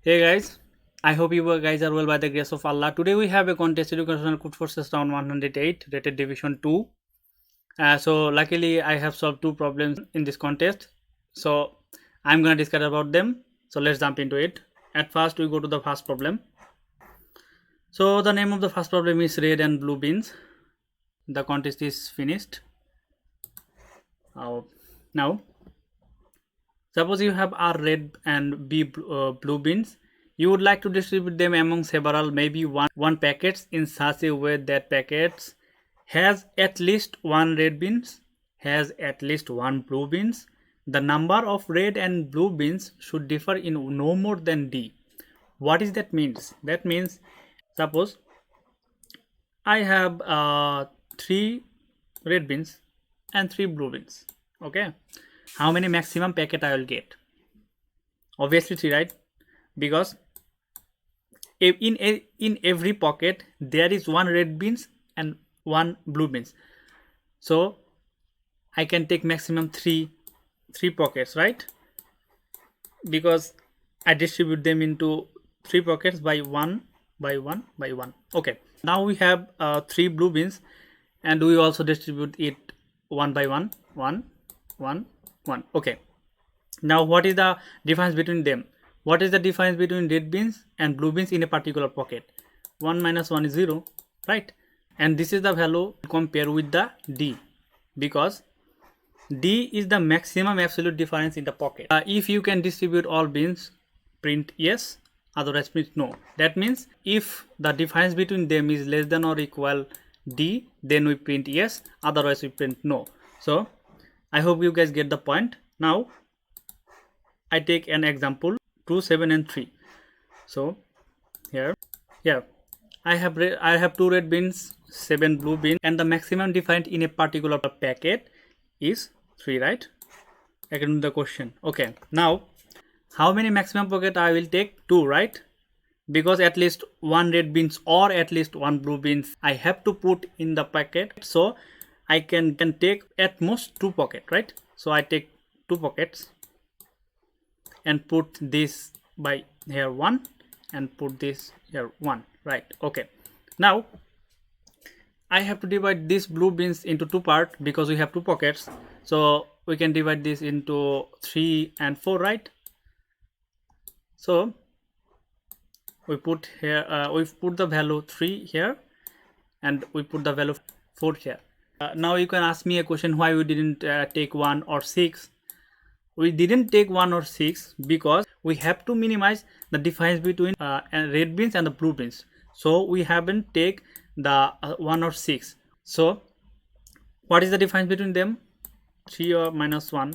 Hey guys, I hope you guys are well by the grace of Allah. Today we have a contest educational Codeforces Round 108 rated division 2. So luckily I have solved two problems in this contest. So I'm gonna discuss about them. So let's jump into it. At first we go to the first problem. So the name of the first problem is red and blue beans. The contest is finished. Now suppose you have R red and blue beans. You would like to distribute them among several, maybe one packets in such a way that packets has at least one red beans, has at least one blue beans. The number of red and blue beans should differ in no more than D. What is that means? That means suppose I have three red beans and three blue beans. Okay, how many maximum packet I will get? Obviously three, right? Because in every pocket there is one red beans and one blue beans, so I can take maximum three pockets, right? Because I distribute them into three pockets by one by one by one. Okay, now we have three blue beans and we also distribute it one by one, one. Okay, now what is the difference between them? What is the difference between red beans and blue beans in a particular pocket? 1 minus 1 is 0, right? And this is the value compare with the D, because D is the maximum absolute difference in the pocket. If you can distribute all beans, print yes, otherwise print no. That means if the difference between them is less than or equal D, then we print yes, otherwise we print no. So I hope you guys get the point. Now I take an example 2, 7 and 3. So here I have two red beans, 7 blue beans, and the maximum defined in a particular packet is 3, right? According to the question. Okay, now how many maximum pocket I will take? 2, right? Because at least one red beans or at least one blue beans I have to put in the packet, so I can take at most 2 pocket, right? So I take 2 pockets and put this by here 1 and put this here 1, right? Okay, now I have to divide these blue beans into 2 parts because we have 2 pockets, so we can divide this into 3 and 4, right? So we put here we put the value 3 here and we put the value 4 here. Now you can ask me a question, why we didn't take 1 or 6. We didn't take 1 or 6 because we have to minimize the difference between red beans and the blue beans, so we haven't take the 1 or 6. So what is the difference between them? 3 or minus 1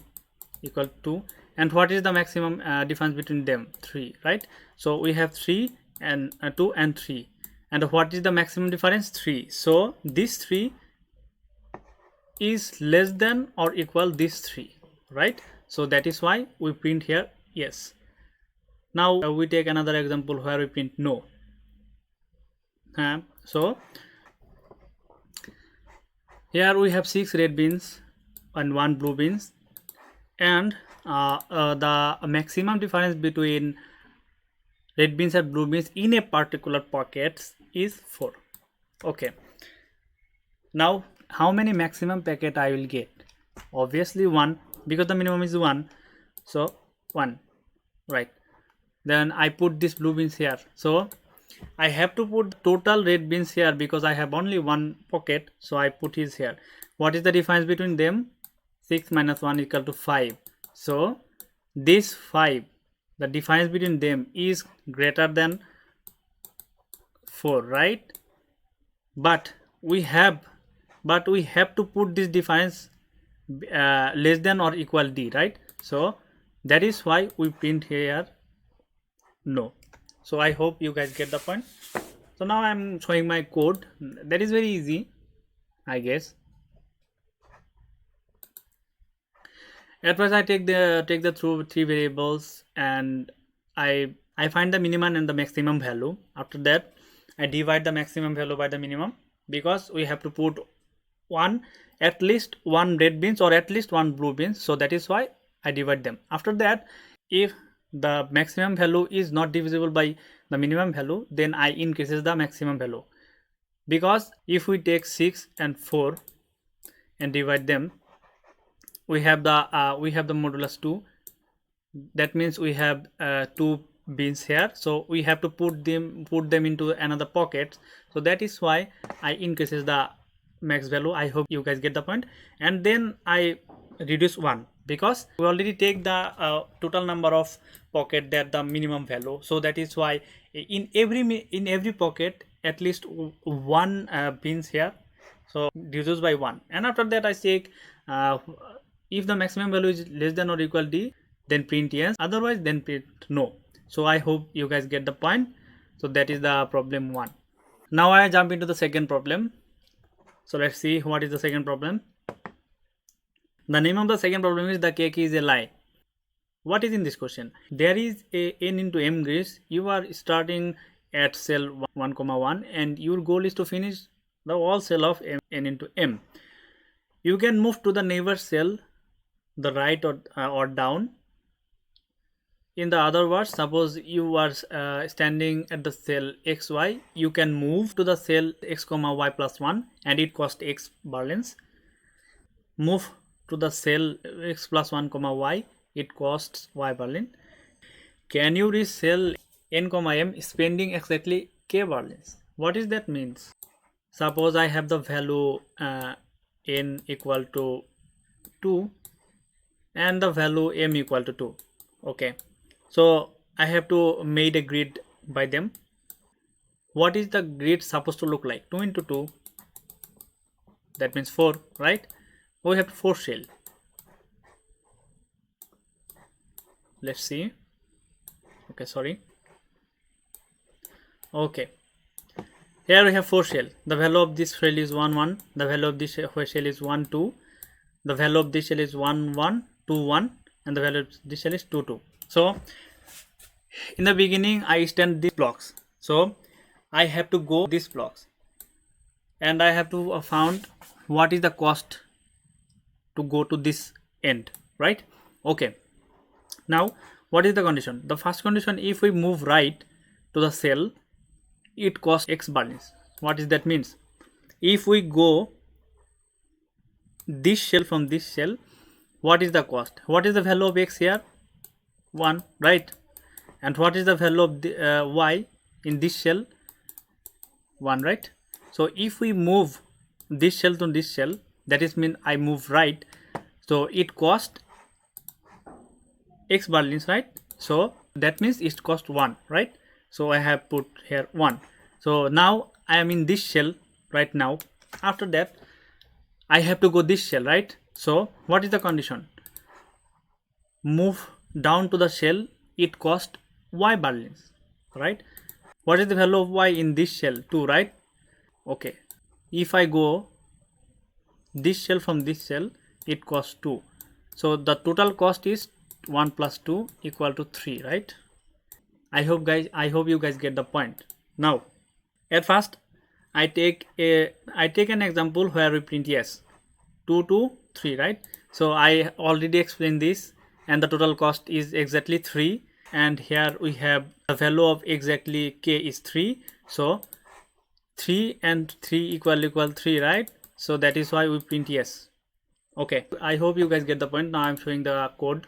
equal 2. And what is the maximum difference between them? 3, right? So we have 3 and 2 and 3, and what is the maximum difference? 3. So this 3 is less than or equal this 3, right? So that is why we print here yes. Now we take another example where we print no. So here we have 6 red beans and 1 blue beans, and the maximum difference between red beans and blue beans in a particular pocket is 4. Okay, now how many maximum packet I will get? Obviously 1, because the minimum is 1, so 1, right? Then I put this blue beans here, so I have to put total red beans here because I have only 1 pocket, so I put his here. What is the difference between them? 6 minus 1 equal to 5. So this 5, the difference between them is greater than 4, right? But we have to put this difference less than or equal D, right? So that is why we print here no. So I hope you guys get the point. So now I'm showing my code. That is very easy, I guess. At first I take the through 3 variables and I find the minimum and the maximum value. After that I divide the maximum value by the minimum, because we have to put at least one red beans or at least one blue beans, so that is why I divide them. After that, if the maximum value is not divisible by the minimum value, then I increases the maximum value. Because if we take 6 and 4 and divide them, we have the modulus 2. That means we have two bins here, so we have to put them into another pocket. So that is why I increases the max value. I hope you guys get the point. And then I reduce 1, because we already take the total number of pocket, that the minimum value. So that is why in every pocket at least one bins here, so reduce by 1. And after that I check if the maximum value is less than or equal d, then print yes, otherwise then print no. So I hope you guys get the point. So that is the problem 1. Now I jump into the second problem. So let's see what is the second problem. The name of the second problem is the cake is a lie. What is in this question? There is a n into m grids. You are starting at cell 1, 1 and your goal is to finish the whole cell of n into m. You can move to the neighbor cell, the right or down. In the other words, suppose you are standing at the cell xy, you can move to the cell x comma y plus 1 and it costs x balance. Move to the cell x plus 1 comma y, it costs y balance. Can you reach cell n comma m spending exactly k balance? What is that means? Suppose I have the value n equal to 2 and the value m equal to 2. Okay, so I have to made a grid by them. What is the grid supposed to look like? 2 into 2, that means 4, right? We have 4 shell. Let's see. Okay, sorry. Okay, here we have 4 shell. The value of this shell is 1 1, the value of this shell is 1 2, the value of this shell is 1 1 2 1, and the value of this shell is 2 2. So in the beginning I stand these blocks, so I have to go these blocks and I have to found what is the cost to go to this end, right? Okay, now what is the condition? The first condition, if we move right to the cell, it costs x balance. What is that means? If we go this shell from this shell, what is the cost? What is the value of x here? 1, right? And what is the value of the y in this shell? 1, right? So if we move this shell to this shell, that is mean I move right, so it cost x balance, right? So that means it cost 1, right? So I have put here 1. So now I am in this shell right now. After that I have to go this shell, right? So what is the condition? Move down to the shell, it cost y balance, right? What is the value of y in this shell? 2, right? Okay, if I go this shell from this shell, it costs 2. So the total cost is 1 plus 2 equal to 3, right? I hope you guys get the point. Now at first I take an example where we print yes, 2 to 3, right? So I already explained this, and the total cost is exactly 3, and here we have the value of exactly k is 3. So 3 and 3 equal 3, right? So that is why we print yes. Okay, I hope you guys get the point. Now I'm showing the code.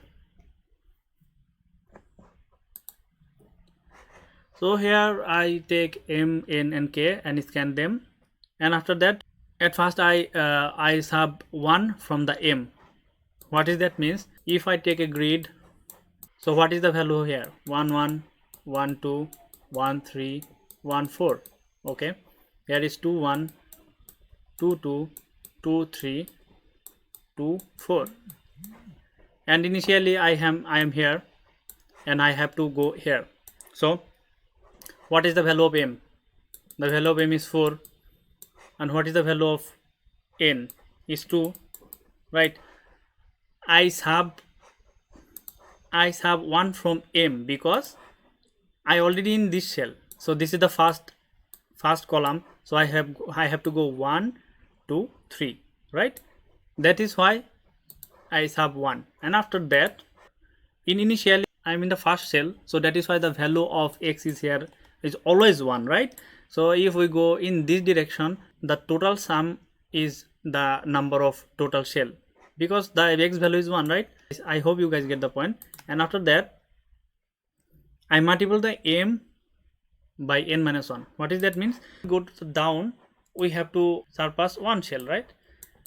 So here I take m, n and k and scan them, and after that at first I sub 1 from the m. What is that means? If I take a grid, so what is the value here? 1 1 1 2 1 3 1 4. Okay, here is 2 1 2 2 2 3 2 4, and initially I am here and I have to go here. So what is the value of m? The value of m is 4, and what is the value of n? Is 2, right? I sub 1 from m because I already in this shell. So this is the first column, so I have to go 1 2 3, right? That is why I sub 1, and after that initially I'm in the first cell, so that is why the value of x is here is always 1, right? So if we go in this direction, the total sum is the number of total shell, because the x value is 1, right? I hope you guys get the point. And after that, I multiple the m by n minus 1. What is that means? Go to the down, we have to surpass one shell, right?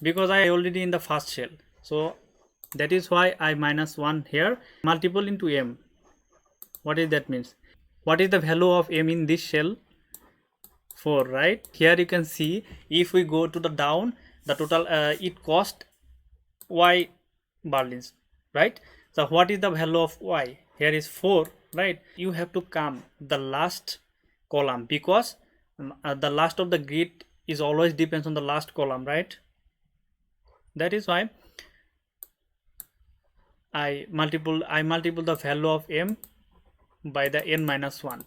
Because I already in the first shell, so that is why I minus 1 here, multiple into m. What is that means? What is the value of m in this shell? 4, right? Here you can see, if we go to the down, the total it cost y barlins, right? So what is the value of y? Here is 4, right? You have to come the last column, because the last of the grid is always depends on the last column, right? That is why I multiple the value of m by the n minus 1.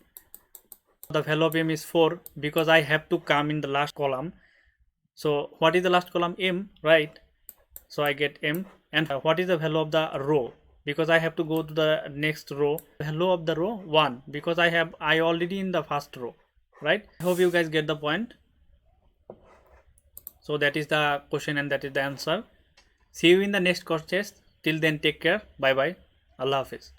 The value of m is 4, because I have to come in the last column. So what is the last column? M, right? So I get m. And what is the value of the row? Because I have to go to the next row. Value of the row 1, because I already in the first row, right? I hope you guys get the point. So that is the question and that is the answer. See you in the next course test. Till then, take care. Bye bye. Allah Hafiz.